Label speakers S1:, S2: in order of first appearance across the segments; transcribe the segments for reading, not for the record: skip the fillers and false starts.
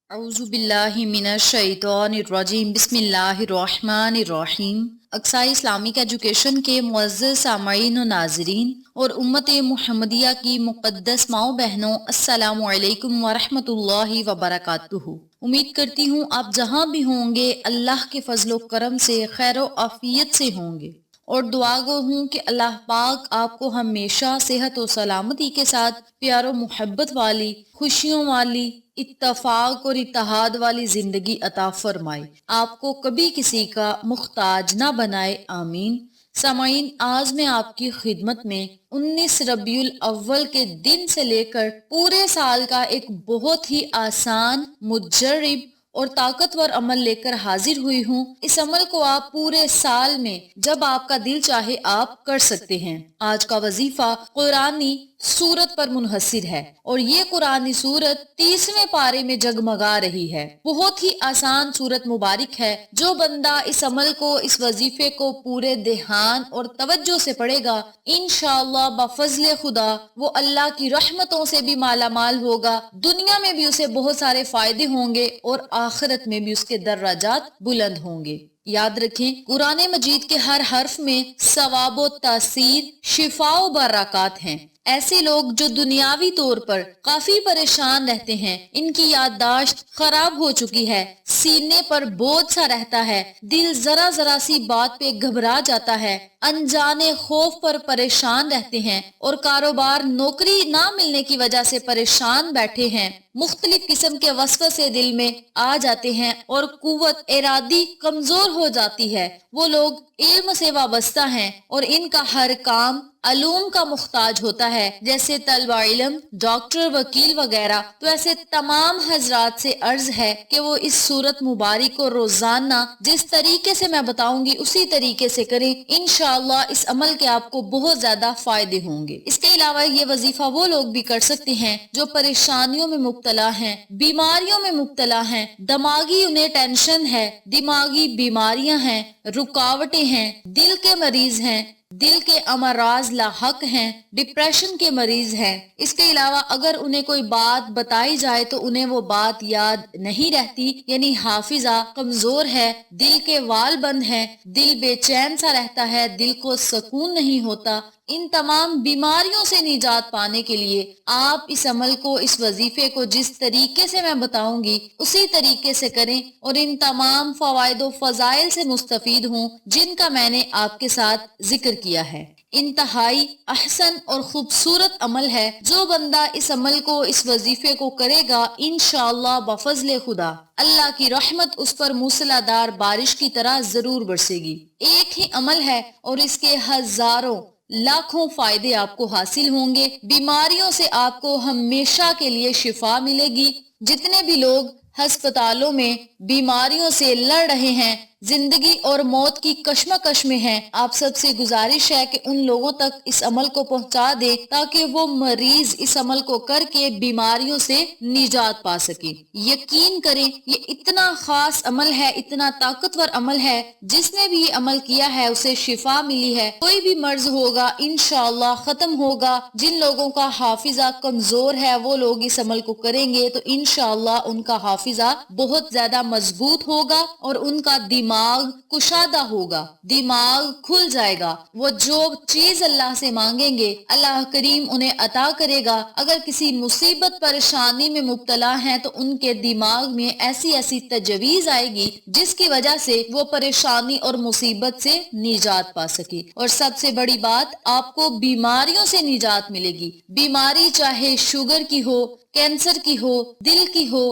S1: اعوذ باللہ من الشیطان الرجیم بسم اللہ الرحمن الرحیم۔ اقصی اسلامک ایجوکیشن کے معزز سامعین و ناظرین اور امت محمدیہ کی مقدس ماؤں بہنوں، السلام علیکم ورحمۃ اللہ وبرکاتہ۔ امید کرتی ہوں آپ جہاں بھی ہوں گے اللہ کے فضل و کرم سے خیر و عافیت سے ہوں گے، اور دعا گو ہوں کہ اللہ پاک آپ کو ہمیشہ صحت و سلامتی کے ساتھ پیار و محبت والی، خوشیوں والی، اتفاق اور اتحاد والی زندگی عطا فرمائے، آپ کو کبھی کسی کا محتاج نہ بنائے، آمین۔ سامعین، آج میں آپ کی خدمت میں 19 ربیع الاول کے دن سے لے کر پورے سال کا ایک بہت ہی آسان، مجرب اور طاقتور عمل لے کر حاضر ہوئی ہوں۔ اس عمل کو آپ پورے سال میں جب آپ کا دل چاہے آپ کر سکتے ہیں۔ آج کا وظیفہ قرآنی سورت پر منحصر ہے، اور یہ قرآنی سورت 30ویں پارے میں جگمگا رہی ہے۔ بہت ہی آسان سورت مبارک ہے۔ جو بندہ اس عمل کو، اس وظیفے کو پورے دھیان اور توجہ سے پڑھے گا، انشاءاللہ بفضل خدا وہ اللہ کی رحمتوں سے بھی مالا مال ہوگا۔ دنیا میں بھی اسے بہت سارے فائدے ہوں گے اور آخرت میں بھی اس کے درجات بلند ہوں گے۔ یاد رکھیں، قرآن مجید کے ہر حرف میں ثواب و تاثیر، شفا و برکات ہیں۔ ایسے لوگ جو دنیاوی طور پر کافی پریشان رہتے ہیں، ان کی یادداشت خراب ہو چکی ہے، سینے پر بوجھ سا رہتا ہے، دل ذرا ذرا سی بات پہ گھبرا جاتا ہے، انجانے خوف پر پریشان رہتے ہیں، اور کاروبار، نوکری نہ ملنے کی وجہ سے پریشان بیٹھے ہیں، مختلف قسم کے وسوسے دل میں آ جاتے ہیں اور قوت ارادی کمزور ہو جاتی ہے۔ وہ لوگ علم سے وابستہ ہیں اور ان کا ہر کام علوم کا محتاج ہوتا ہے، جیسے طلبہ علم، ڈاکٹر، وکیل وغیرہ۔ تو ایسے تمام حضرات سے عرض ہے کہ وہ اس سورت مبارک کو روزانہ جس طریقے سے میں بتاؤں گی اسی طریقے سے کریں، انشاءاللہ اس عمل کے آپ کو بہت زیادہ فائدے ہوں گے۔ اس کے علاوہ یہ وظیفہ وہ لوگ بھی کر سکتے ہیں جو پریشانیوں میں مبتلا ہیں، بیماریوں میں مبتلا ہیں، دماغی انہیں ٹینشن ہے، دماغی بیماریاں ہیں، رکاوٹیں ہیں، دل کے مریض ہیں، دل کے امراض لاحق ہیں، ڈپریشن کے مریض ہیں۔ اس کے علاوہ اگر انہیں کوئی بات بتائی جائے تو انہیں وہ بات یاد نہیں رہتی، یعنی حافظہ کمزور ہے، دل کے وال بند ہیں، دل بے چین سا رہتا ہے، دل کو سکون نہیں ہوتا، ان تمام بیماریوں سے نجات پانے کے لیے آپ اس عمل کو، اس وظیفے کو جس طریقے سے میں بتاؤں گی اسی طریقے سے کریں، اور ان تمام فوائد و فضائل سے مستفید ہوں جن کا میں نے آپ کے ساتھ ذکر کیا ہے۔ انتہائی احسن اور خوبصورت عمل ہے۔ جو بندہ اس عمل کو، اس وظیفے کو کرے گا، انشاءاللہ بفضل خدا اللہ کی رحمت اس پر موسلا دار بارش کی طرح ضرور برسے گی۔ ایک ہی عمل ہے اور اس کے ہزاروں، لاکھوں فائدے آپ کو حاصل ہوں گے۔ بیماریوں سے آپ کو ہمیشہ کے لیے شفا ملے گی۔ جتنے بھی لوگ ہسپتالوں میں بیماریوں سے لڑ رہے ہیں، زندگی اور موت کی کشمکش میں ہیں، آپ سب سے گزارش ہے کہ ان لوگوں تک اس عمل کو پہنچا دیں تاکہ وہ مریض اس عمل کو کر کے بیماریوں سے نجات پا سکے۔ یقین کریں، یہ اتنا خاص عمل ہے، اتنا طاقتور عمل ہے، جس نے بھی یہ عمل کیا ہے اسے شفا ملی ہے۔ کوئی بھی مرض ہوگا انشاءاللہ ختم ہوگا۔ جن لوگوں کا حافظہ کمزور ہے وہ لوگ اس عمل کو کریں گے تو انشاءاللہ ان کا حافظہ بہت زیادہ مضبوط ہوگا اور ان کا دماغ کشادہ ہوگا، دماغ کھل جائے گا۔ وہ جو چیز اللہ سے مانگیں گے اللہ کریم انہیں عطا کرے گا۔ اگر کسی مصیبت پریشانی میں مبتلا ہیں تو ان کے دماغ میں ایسی ایسی تجویز آئے گی جس کی وجہ سے وہ پریشانی اور مصیبت سے نجات پا سکے۔ اور سب سے بڑی بات، آپ کو بیماریوں سے نجات ملے گی۔ بیماری چاہے شوگر کی ہو، کینسر کی ہو، دل کی ہو،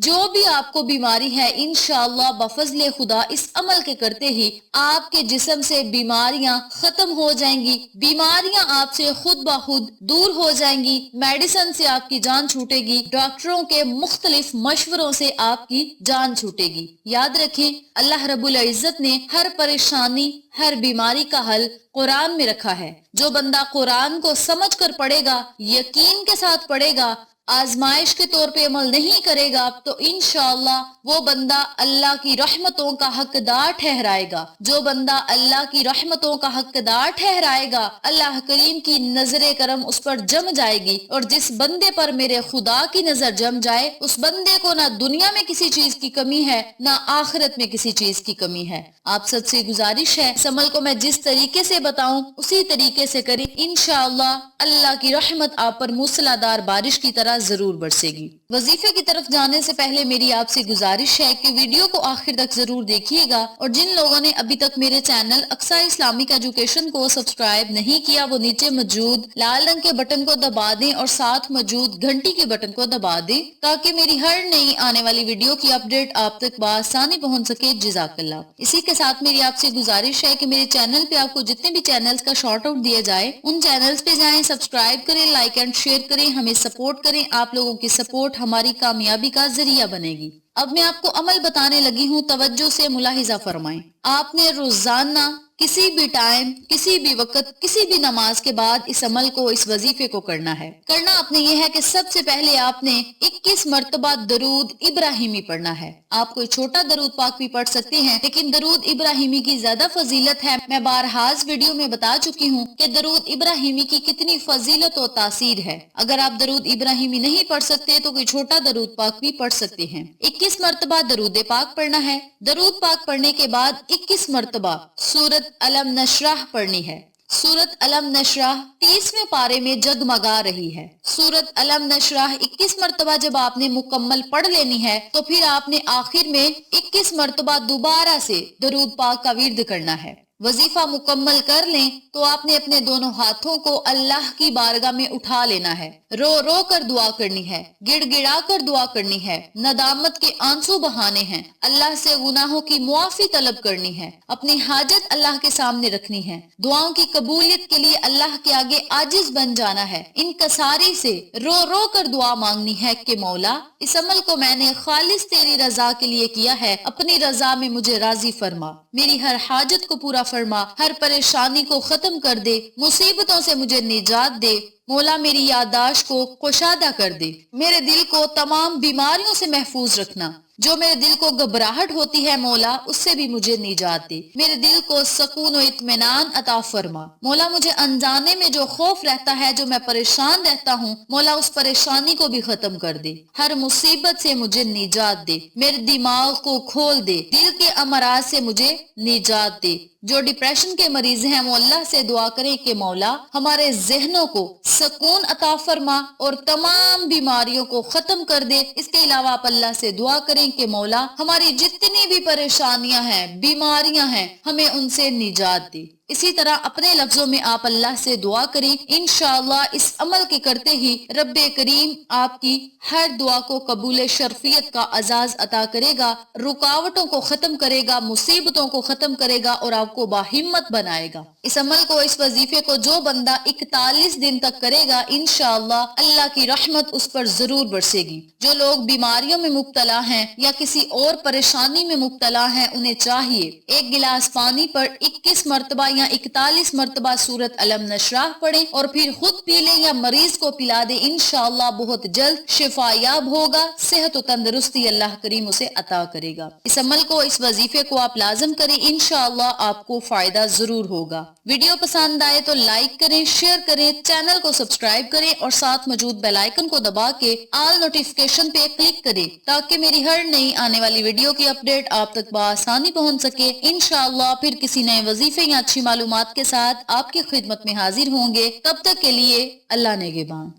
S1: جو بھی آپ کو بیماری ہے، انشاءاللہ بفضل خدا اس عمل کے کرتے ہی آپ کے جسم سے بیماریاں ختم ہو جائیں گی، بیماریاں آپ سے خود بخود دور ہو جائیں گی، میڈیسن سے آپ کی جان چھوٹے گی، ڈاکٹروں کے مختلف مشوروں سے آپ کی جان چھوٹے گی۔ یاد رکھیں، اللہ رب العزت نے ہر پریشانی، ہر بیماری کا حل قرآن میں رکھا ہے۔ جو بندہ قرآن کو سمجھ کر پڑھے گا، یقین کے ساتھ پڑھے گا، आजमाइश के तौर पे अमल नहीं करेगा तो इंशाअल्लाह वो बंदा अल्लाह की रहमतों का हकदार ठहराएगा। जो बंदा अल्लाह की रहमतों का हकदार ठहराएगा, अल्लाह करीम की नजरे करम उस पर जम जाएगी। और जिस बंदे पर मेरे खुदा की नजर जम जाए, उस बंदे को ना दुनिया में किसी चीज की कमी है, ना आखिरत में किसी चीज की कमी है। आप सबसे गुजारिश है, इस अमल को मैं जिस तरीके से बताऊं उसी तरीके से करें। इंशाअल्लाह अल्लाह की रहमत आप पर मूसलाधार बारिश की तरह जरूर बरसेगी। वजीफे की तरफ जाने से पहले मेरी आपसे गुजारिश है कि वीडियो को आखिर तक जरूर देखिएगा। और जिन लोगों ने अभी तक मेरे चैनल अक्सा इस्लामिक एजुकेशन को सब्सक्राइब नहीं किया, वो नीचे मौजूद लाल रंग के बटन को दबा दें और साथ मौजूद घंटी के बटन को दबा दें, ताकि मेरी हर नई आने वाली वीडियो की अपडेट आप तक बआसानी पहुंच सके। जज़ाकल्लाह। इसी के साथ मेरी आपसे गुजारिश है कि मेरे चैनल पे आपको जितने भी चैनल्स का शॉर्ट आउट दिया जाए, उन चैनल्स पे जाएं, सब्सक्राइब करें, लाइक एंड शेयर करें, हमें सपोर्ट करें। आप लोगों की सपोर्ट हमारी कामयाबी का जरिया बनेगी। अब मैं आपको अमल बताने लगी हूँ, तवज्जो से मुलाहिजा फरमाएं। आपने रोजाना किसी भी टाइम, किसी भी वक्त, किसी भी नमाज के बाद इस अमल को, इस वजीफे को करना है। करना आपने ये है कि सबसे पहले आपने 21 मर्तबा दरूद इब्राहिमी पढ़ना है। आप कोई छोटा दरूद पाक भी पढ़ सकते हैं, लेकिन दरूद इब्राहिमी की ज्यादा फजीलत है। मैं बारहाज वीडियो में बता चुकी हूँ कि दरूद इब्राहिमी की कितनी फजीलत और तासीर है। अगर आप दरूद इब्राहिमी नहीं पढ़ सकते तो कोई छोटा दरूद पाक भी पढ़ सकते हैं। 21 मर्तबा दरूद पाक पढ़ना है। दरूद पाक पढ़ने के बाद 21 मर्तबा सूरत अलम नशराह पढ़नी है। सूरत अलम नशराह 30वें पारे में जगमगा रही है। सूरत अलम नशराह 21 मर्तबा जब आपने मुकम्मल पढ़ लेनी है, तो फिर आपने आखिर में 21 मर्तबा दोबारा से दरूद पाक का विर्द करना है। वजीफा मुकम्मल कर लें तो आपने अपने दोनों हाथों को अल्लाह की बारगाह में उठा लेना है। रो रो कर दुआ करनी है, गिड़गिड़ा कर दुआ करनी है, नदामत के आंसू बहाने हैं, अल्लाह से गुनाहों की मुआफी तलब करनी है, अपनी हाजत अल्लाह के सामने रखनी है, दुआओं की कबूलियत के लिए अल्लाह के आगे आजिज बन जाना है। इन कसारी से रो रो कर दुआ मांगनी है कि मौला, इस अमल को मैंने खालिस तेरी रजा के लिए किया है, अपनी रजा में मुझे राजी फरमा, मेरी हर हाजत को पूरा फरमा, हर परेशानी को खत्म कर दे, मुसीबतों से मुझे निजात दे। मौला मेरी यादाश्त को कुशादा कर दे, मेरे दिल को तमाम बीमारियों से महफूज रखना। जो मेरे दिल को घबराहट होती है मौला, उससे भी मुझे निजात दे, मेरे दिल को सुकून और इत्मीनान अता फरमा। मौला मुझे अनजाने में जो खौफ रहता है, जो मैं परेशान रहता हूँ, मौला उस परेशानी को भी खत्म कर दे, हर मुसीबत से मुझे निजात दे, मेरे दिमाग को खोल दे, दिल के अमराज से मुझे निजात दे। जो डिप्रेशन के मरीज हैं वो अल्लाह से दुआ करें कि मौला हमारे जहनों को सुकून अता फरमा और तमाम बीमारियों को खत्म कर दे। इसके अलावा आप अल्लाह से दुआ करें कि मौला हमारी जितनी भी परेशानियां हैं, बीमारियां हैं, हमें उनसे निजात दे। इसी तरह अपने लफ्जों में आप अल्लाह से दुआ करें। इंशाअल्लाह इस अमल के करते ही रब्बे करीम आपकी हर दुआ को कबूल शर्फियत का अजाज अता करेगा, रुकावटों को खत्म करेगा, मुसीबतों को खत्म करेगा और आपको बाहिम्मत बनाएगा। इस अमल को, इस वजीफे को जो बंदा 41 दिन तक करेगा, इंशाअल्लाह अल्लाह की रहमत उस पर जरूर बरसेगी। जो लोग बीमारियों में मुब्तला हैं या किसी और परेशानी में मुब्तला हैं, उन्हें चाहिए एक गिलास पानी पर 21 मरतबा या 41 मरतबा सूरत अलम नशराह पढ़े और फिर खुद पी ले या मरीज को पिला दे। इंशाअल्लाह बहुत जल्द शिफायाब होगा, सेहत और तंदुरुस्ती अल्लाह करीम उसे अता करेगा। इस अमल को, इस वजीफे को आप लाजम करें, इंशाअल्लाह आपको फायदा जरूर होगा। वीडियो पसंद आए तो लाइक करें, शेयर करें, चैनल को सब्सक्राइब करें और साथ मौजूद बेल आइकन को दबा के ऑल नोटिफिकेशन पे क्लिक करें, ताकि मेरी हर नई आने वाली वीडियो की अपडेट आप तक बआसानी पहुंच सके। इंशाअल्लाह फिर किसी नए वजीफे या अच्छी मालूमात के साथ आपकी खिदमत में हाजिर होंगे। तब तक के लिए अल्लाह नेगेबान।